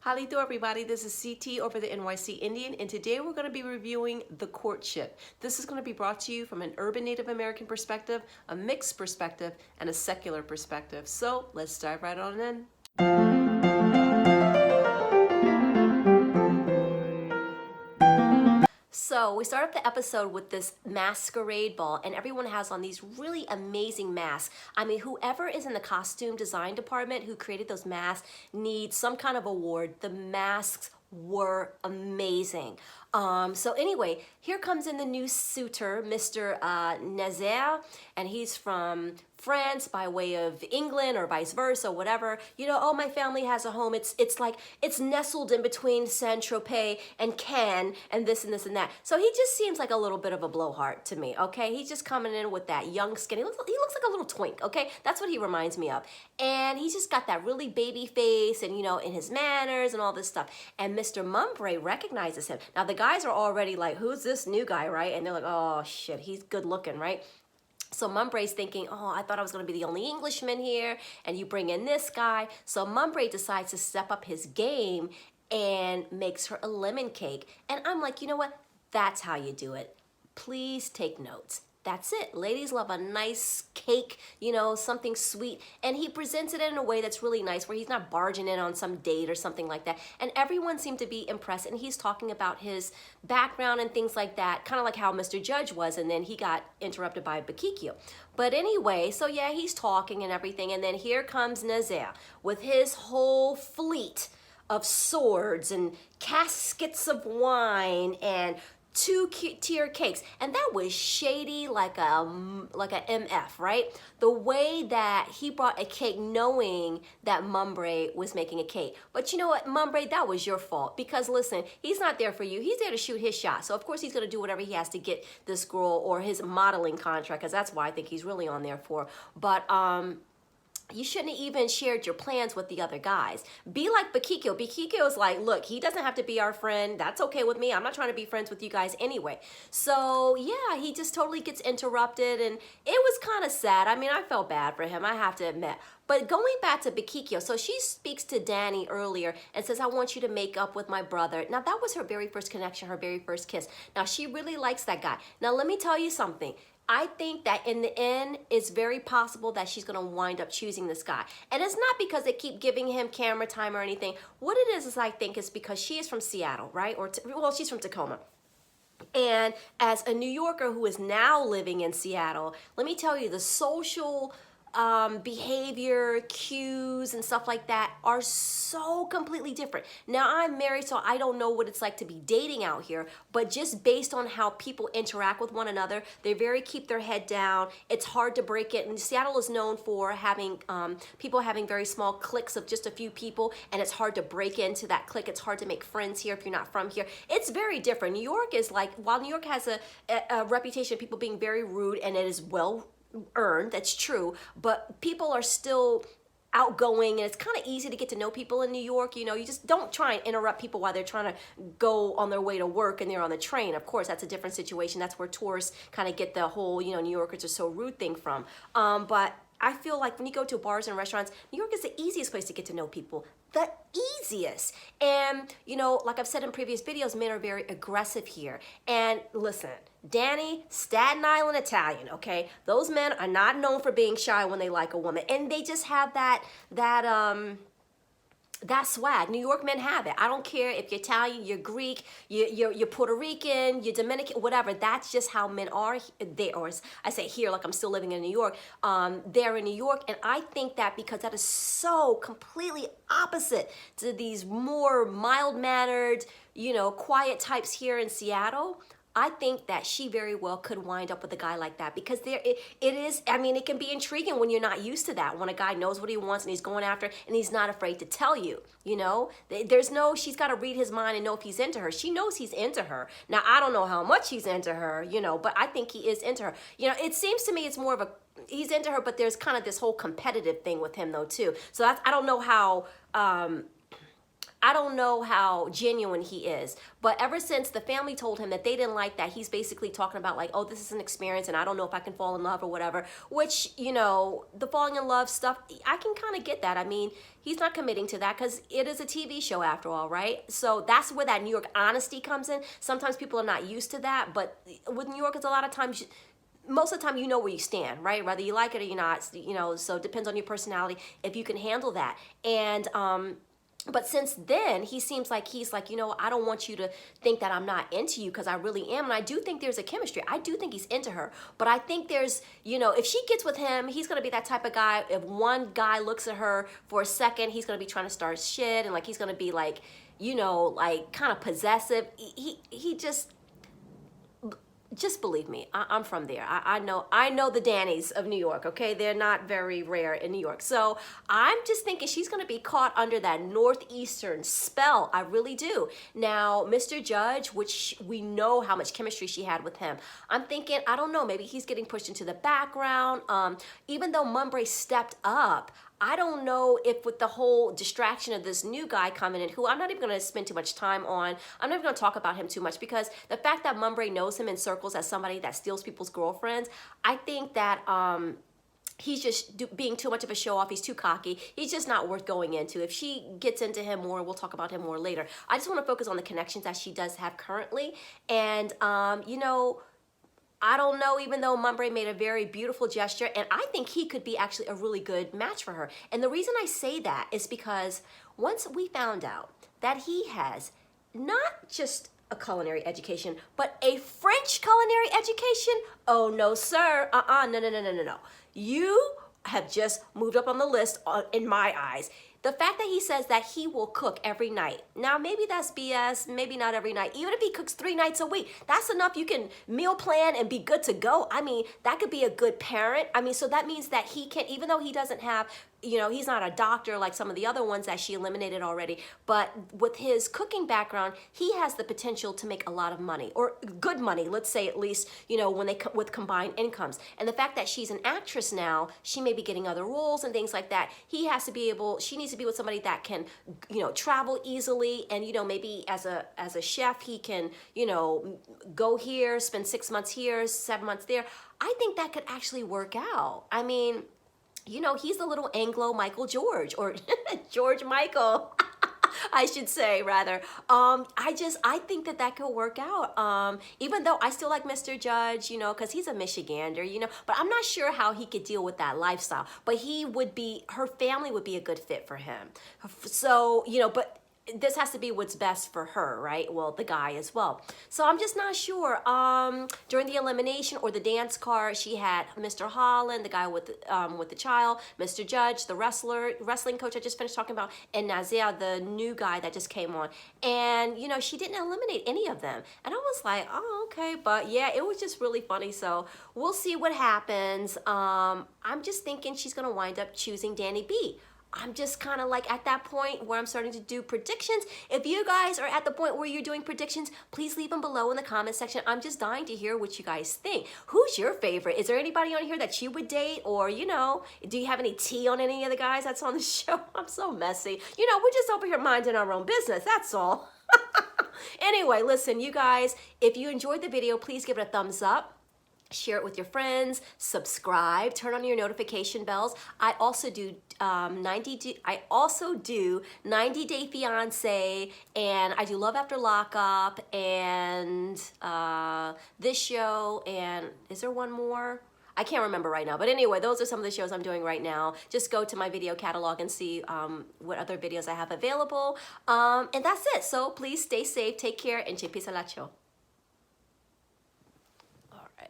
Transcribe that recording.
Howdy-do everybody, this is CT over the NYC Indian, and today we're going to be reviewing The Courtship. This is going to be brought to you from an urban Native American perspective, a mixed perspective, and a secular perspective. So let's dive right on in. So we start off the episode with this masquerade ball, and everyone has on these really amazing masks. I mean, whoever is in the costume design department who created those masks needs some kind of award. The masks were amazing. So anyway, here comes in the new suitor, Mr. Nazaire, and he's from France by way of England or vice versa, whatever. You know, oh, my family has a home. It's like, it's nestled in between Saint-Tropez and Cannes and this and this and that. So he just seems like a little bit of a blowhard to me, okay? He's just coming in with that young skin. He looks like a little twink, okay? That's what he reminds me of. And he's just got that really baby face and, you know, in his manners and all this stuff. And Mr. Mumbrey recognizes him. Now, the guys are already like, who's this new guy, right? And they're like, oh, shit, he's good looking, right? So Mumbrey's thinking, oh, I thought I was going to be the only Englishman here, and you bring in this guy. So Mumbrey decides to step up his game and makes her a lemon cake. And I'm like, you know what? That's how you do it. Please take notes. That's it. Ladies love a nice cake, you know, something sweet. And he presents it in a way that's really nice, where he's not barging in on some date or something like that. And everyone seemed to be impressed. And he's talking about his background and things like that, kind of like how Mr. Judge was. And then he got interrupted by Bakikio. But anyway, so yeah, he's talking and everything. And then here comes Nazaire with his whole fleet of swords and caskets of wine and two-tier cakes, and that was shady like a MF, right? The way that he brought a cake knowing that Mumbrey was making a cake. But you know what, Mumbrey, that was your fault, because listen, he's not there for you. He's there to shoot his shot. So of course he's going to do whatever he has to get this girl or his modeling contract, because that's why I think he's really on there for. But you shouldn't have even shared your plans with the other guys. Be like Bakikio. Bakikio's like, look, he doesn't have to be our friend. That's okay with me. I'm not trying to be friends with you guys anyway. So yeah, he just totally gets interrupted, and it was kind of sad. I mean, I felt bad for him, I have to admit. But going back to Bakikio, so she speaks to Danny earlier and says, I want you to make up with my brother. Now, that was her very first connection, her very first kiss. Now, she really likes that guy. Now, let me tell you something. I think that in the end, it's very possible that she's going to wind up choosing this guy. And it's not because they keep giving him camera time or anything. What it is I think, is because she is from Seattle, right? Well, she's from Tacoma. And as a New Yorker who is now living in Seattle, let me tell you, the social behavior cues and stuff like that are so completely different. Now, I'm married, so I don't know what it's like to be dating out here, but just based on how people interact with one another, they keep their head down. It's hard to break it. And Seattle is known for having people having very small cliques of just a few people, and it's hard to break into that clique. It's hard to make friends here if you're not from here. It's very different. New York is like, while New York has a reputation of people being very rude, and it is well earned, that's true, but people are still outgoing, and it's kind of easy to get to know people in New York. You know, you just don't try and interrupt people while they're trying to go on their way to work and they're on the train. Of course, that's a different situation. That's where tourists kind of get the whole, you know, New Yorkers are so rude thing from. But I feel like when you go to bars and restaurants, New York is the easiest place to get to know people. The easiest. And, you know, like I've said in previous videos, men are very aggressive here. And listen, Danny, Staten Island Italian, okay? Those men are not known for being shy when they like a woman. And they just have that swag. New York men have it. I don't care if you're Italian, you're Greek, you're Puerto Rican, you're Dominican, whatever. That's just how men are. Or I say here, like I'm still living in New York. They're in New York, and I think that because that is so completely opposite to these more mild-mannered, you know, quiet types here in Seattle, I think that she very well could wind up with a guy like that, because it is, I mean, it can be intriguing when you're not used to that, when a guy knows what he wants and he's going after and he's not afraid to tell you, you know? She's got to read his mind and know if he's into her. She knows he's into her. Now, I don't know how much he's into her, you know, but I think he is into her. You know, it seems to me it's more of he's into her, but there's kind of this whole competitive thing with him though, too. So I don't know how, I don't know how genuine he is. But ever since the family told him that they didn't like that, he's basically talking about like, oh, this is an experience and I don't know if I can fall in love or whatever, which, you know, the falling in love stuff, I can kind of get that. I mean, he's not committing to that because it is a TV show after all, right? So that's where that New York honesty comes in. Sometimes people are not used to that, but with New York, it's a lot of times, most of the time you know where you stand, right? Whether you like it or you're not, you know, so it depends on your personality if you can handle that. And but since then, he seems like he's like, you know, I don't want you to think that I'm not into you because I really am. And I do think there's a chemistry. I do think he's into her. But I think there's, you know, if she gets with him, he's going to be that type of guy. If one guy looks at her for a second, he's going to be trying to start shit. And like, he's going to be like, you know, like kind of possessive. He just believe me, I'm from there. I know the Dannies of New York, okay? They're not very rare in New York. So I'm just thinking she's going to be caught under that Northeastern spell. I really do. Now, Mr. Judge, which we know how much chemistry she had with him, I'm thinking, I don't know, maybe he's getting pushed into the background. Even though Mumbre stepped up, I don't know if with the whole distraction of this new guy coming in, who I'm not even going to spend too much time on, I'm not even going to talk about him too much because the fact that Mumbre knows him in circles as somebody that steals people's girlfriends, I think that he's just being too much of a show off. He's too cocky. He's just not worth going into. If she gets into him more, we'll talk about him more later. I just want to focus on the connections that she does have currently. And, you know, I don't know, even though Mumbre made a very beautiful gesture, and I think he could be actually a really good match for her. And the reason I say that is because once we found out that he has not just a culinary education, but a French culinary education, oh no, sir, no. You have just moved up on the list in my eyes. The fact that he says that he will cook every night. Now, maybe that's BS, maybe not every night. Even if he cooks 3 nights a week, that's enough. You can meal plan and be good to go. I mean, that could be a good parent. I mean, so that means that he can, even though he doesn't have, you know, he's not a doctor like some of the other ones that she eliminated already, but with his cooking background, he has the potential to make a lot of money, or good money, let's say at least, you know, when they with combined incomes. And the fact that she's an actress now, she may be getting other roles and things like that. He has to be able, she needs to be with somebody that can, you know, travel easily, and, you know, maybe as a chef, he can, you know, go here, spend 6 months here, 7 months there. I think that could actually work out. I mean, you know, he's the little Anglo Michael George, or George Michael, I should say, rather. I think that could work out. Even though I still like Mr. Judge, you know, because he's a Michigander, you know, but I'm not sure how he could deal with that lifestyle. But he would be, her family would be a good fit for him. So, you know, but this has to be what's best for her, right? Well, the guy as well. So I'm just not sure. During the elimination or the dance card, she had Mr. Holland, the guy with the child, Mr. Judge, the wrestling coach I just finished talking about, and Nazia, the new guy that just came on. And, you know, she didn't eliminate any of them. And I was like, oh, okay. But yeah, it was just really funny. So we'll see what happens. I'm just thinking she's going to wind up choosing Danny B. I'm just kind of like at that point where I'm starting to do predictions. If you guys are at the point where you're doing predictions, please leave them below in the comment section. I'm just dying to hear what you guys think. Who's your favorite? Is there anybody on here that you would date? Or, you know, do you have any tea on any of the guys that's on the show? I'm so messy. You know, we're just over here minding our own business. That's all. Anyway, listen, you guys, if you enjoyed the video, please give it a thumbs up. Share it with your friends, subscribe, turn on your notification bells. I also do 90 Day Fiance, and I do Love After Lockup, and this show, and is there one more? I can't remember right now, but anyway, those are some of the shows I'm doing right now. Just go to my video catalog and see what other videos I have available, and that's it. So please stay safe, take care, and che pisa lacho.